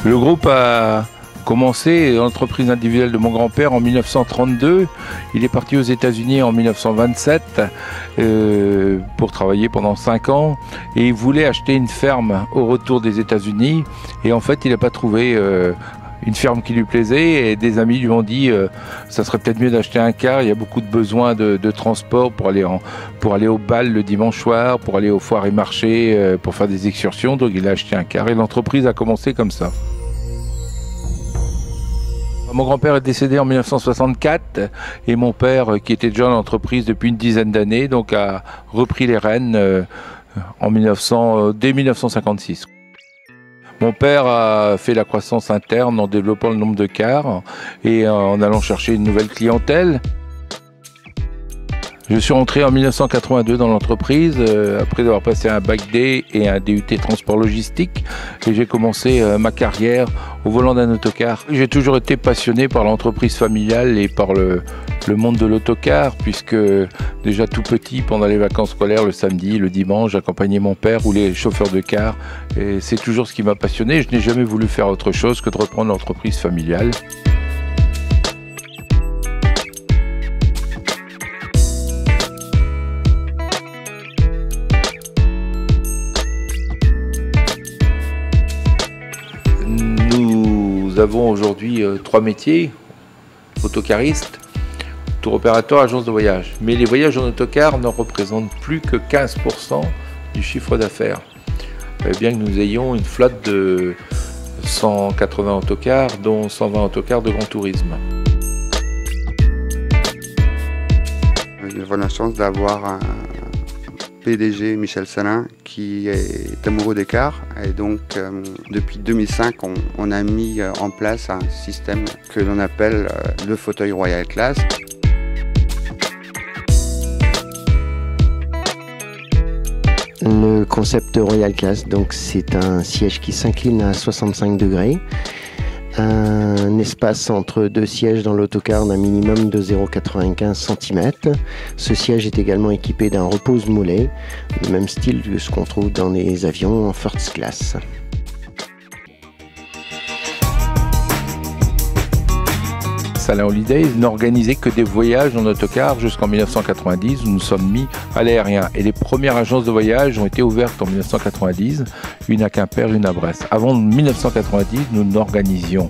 Le groupe a commencé l'entreprise individuelle de mon grand-père en 1932. Il est parti aux États-Unis en 1927 pour travailler pendant 5 ans et il voulait acheter une ferme au retour des États-Unis et en fait il n'a pas trouvé une ferme qui lui plaisait et des amis lui ont dit ça serait peut-être mieux d'acheter un car, il y a beaucoup de besoins de transport pour aller au bal le dimanche soir, pour aller aux foires et marchés, pour faire des excursions, donc il a acheté un car et l'entreprise a commencé comme ça. Mon grand-père est décédé en 1964 et mon père, qui était déjà dans l'entreprise depuis une dizaine d'années, donc a repris les rênes dès 1956. Mon père a fait la croissance interne en développant le nombre de cars et en allant chercher une nouvelle clientèle. Je suis rentré en 1982 dans l'entreprise, après avoir passé un bac D et un DUT transport logistique. Et j'ai commencé ma carrière au volant d'un autocar. J'ai toujours été passionné par l'entreprise familiale et par le monde de l'autocar, puisque déjà tout petit, pendant les vacances scolaires, le samedi, le dimanche, j'accompagnais mon père ou les chauffeurs de car. Et c'est toujours ce qui m'a passionné. Je n'ai jamais voulu faire autre chose que de reprendre l'entreprise familiale. Nous avons aujourd'hui 3 métiers: autocariste, tour opérateur, agence de voyage. Mais les voyages en autocar ne représentent plus que 15% du chiffre d'affaires. Bien que nous ayons une flotte de 180 autocars, dont 120 autocars de grand tourisme. J'ai la chance d'avoir un PDG, Michel Salin, qui est amoureux des cars. Et donc, depuis 2005, on a mis en place un système que l'on appelle le fauteuil Royal Class. Le concept Royal Class, donc c'est un siège qui s'incline à 65 degrés. Un espace entre 2 sièges dans l'autocar d'un minimum de 0,95 cm. Ce siège est également équipé d'un repose-mollets, du même style que ce qu'on trouve dans les avions en first class. Salin Holidays n'organisait que des voyages en autocar jusqu'en 1990 où nous sommes mis à l'aérien. Et les premières agences de voyage ont été ouvertes en 1990, une à Quimper, une à Brest. Avant 1990, nous n'organisions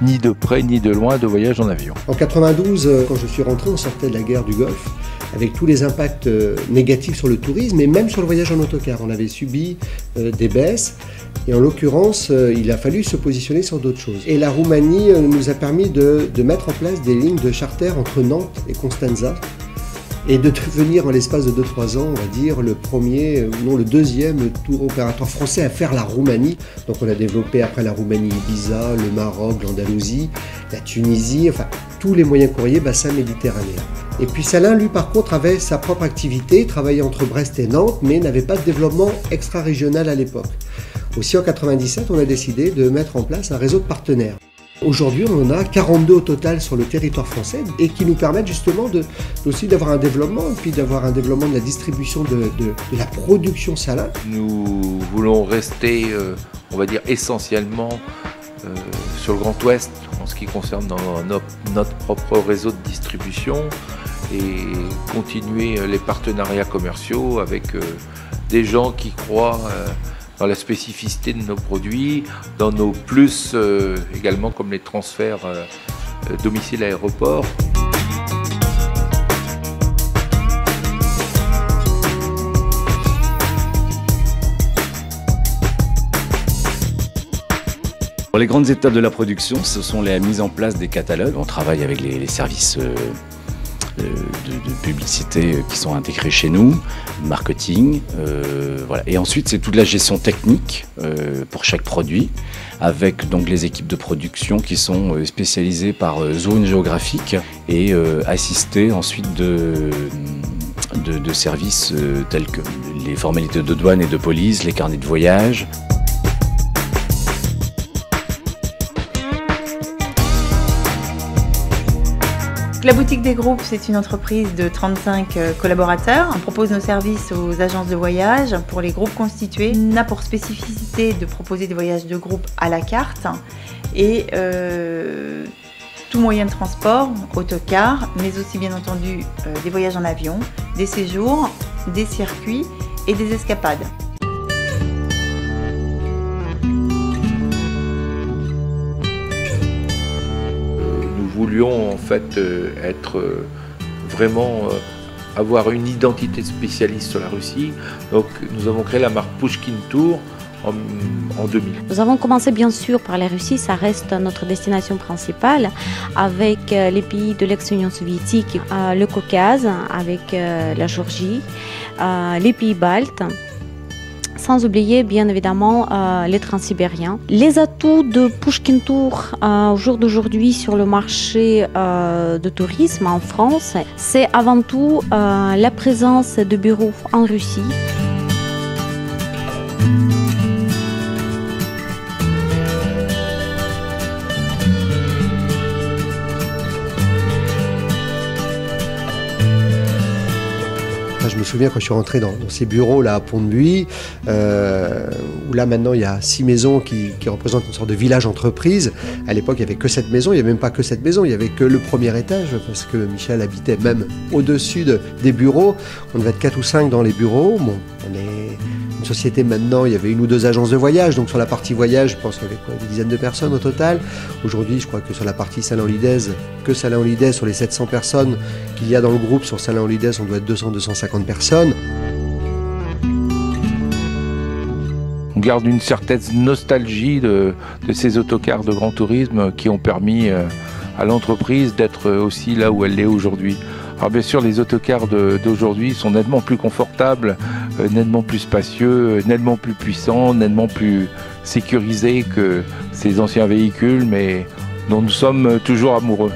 ni de près ni de loin de voyages en avion. En 92, quand je suis rentré, on sortait de la guerre du Golfe, avec tous les impacts négatifs sur le tourisme et même sur le voyage en autocar. On avait subi des baisses et en l'occurrence, il a fallu se positionner sur d'autres choses. Et la Roumanie nous a permis de mettre en place des lignes de charter entre Nantes et Constanța et de devenir en l'espace de 2-3 ans, on va dire, le premier, non le deuxième tour opérateur français à faire la Roumanie. Donc on a développé après la Roumanie Ibiza, le Maroc, l'Andalousie, la Tunisie, enfin tous les moyens courriers bassin méditerranéen. Et puis Salin, lui par contre, avait sa propre activité, travaillait entre Brest et Nantes, mais n'avait pas de développement extra-régional à l'époque. Aussi en 1997, on a décidé de mettre en place un réseau de partenaires. Aujourd'hui, on en a 42 au total sur le territoire français et qui nous permettent justement aussi d'avoir un développement et puis d'avoir un développement de la distribution de la production Salin. Nous voulons rester, on va dire, essentiellement sur le Grand Ouest en ce qui concerne notre propre réseau de distribution et continuer les partenariats commerciaux avec des gens qui croient dans la spécificité de nos produits, dans nos plus également comme les transferts domicile-aéroport. Les grandes étapes de la production, ce sont la mise en place des catalogues. On travaille avec les services de publicité qui sont intégrés chez nous, marketing, voilà. Et ensuite c'est toute la gestion technique pour chaque produit, avec donc les équipes de production qui sont spécialisées par zone géographique et assistées ensuite de services tels que les formalités de douane et de police, les carnets de voyage. La boutique des groupes, c'est une entreprise de 35 collaborateurs. On propose nos services aux agences de voyage pour les groupes constitués. On a pour spécificité de proposer des voyages de groupe à la carte et tout moyen de transport, autocar, mais aussi bien entendu des voyages en avion, des séjours, des circuits et des escapades. Nous voulions en fait être vraiment avoir une identité spécialiste sur la Russie. Donc nous avons créé la marque Pushkin Tour en 2000. Nous avons commencé bien sûr par la Russie, ça reste notre destination principale, avec les pays de l'ex-Union soviétique, le Caucase, avec la Géorgie, les pays baltes. Sans oublier bien évidemment les Transsibériens. Les atouts de Pushkin Tour au jour d'aujourd'hui sur le marché de tourisme en France, c'est avant tout la présence de bureaux en Russie. Je me souviens quand je suis rentré dans ces bureaux là à Pont-de-Buis, où là maintenant il y a 6 maisons qui représentent une sorte de village entreprise. À l'époque il n'y avait que cette maison, il n'y avait même pas que cette maison, il n'y avait que le premier étage parce que Michel habitait même au-dessus des bureaux. On devait être 4 ou 5 dans les bureaux. Bon, on est une société maintenant, il y avait 1 ou 2 agences de voyage, donc sur la partie voyage je pense qu'il y avait des dizaines de personnes au total. Aujourd'hui je crois que sur la partie Salins-Lidaise, sur les 700 personnes qu'il y a dans le groupe, sur Salins-Lidaise on doit être 200-250 personnes. On garde une certaine nostalgie de ces autocars de grand tourisme qui ont permis à l'entreprise d'être aussi là où elle est aujourd'hui. Alors bien sûr, les autocars d'aujourd'hui sont nettement plus confortables, nettement plus spacieux, nettement plus puissants, nettement plus sécurisés que ces anciens véhicules, mais dont nous sommes toujours amoureux.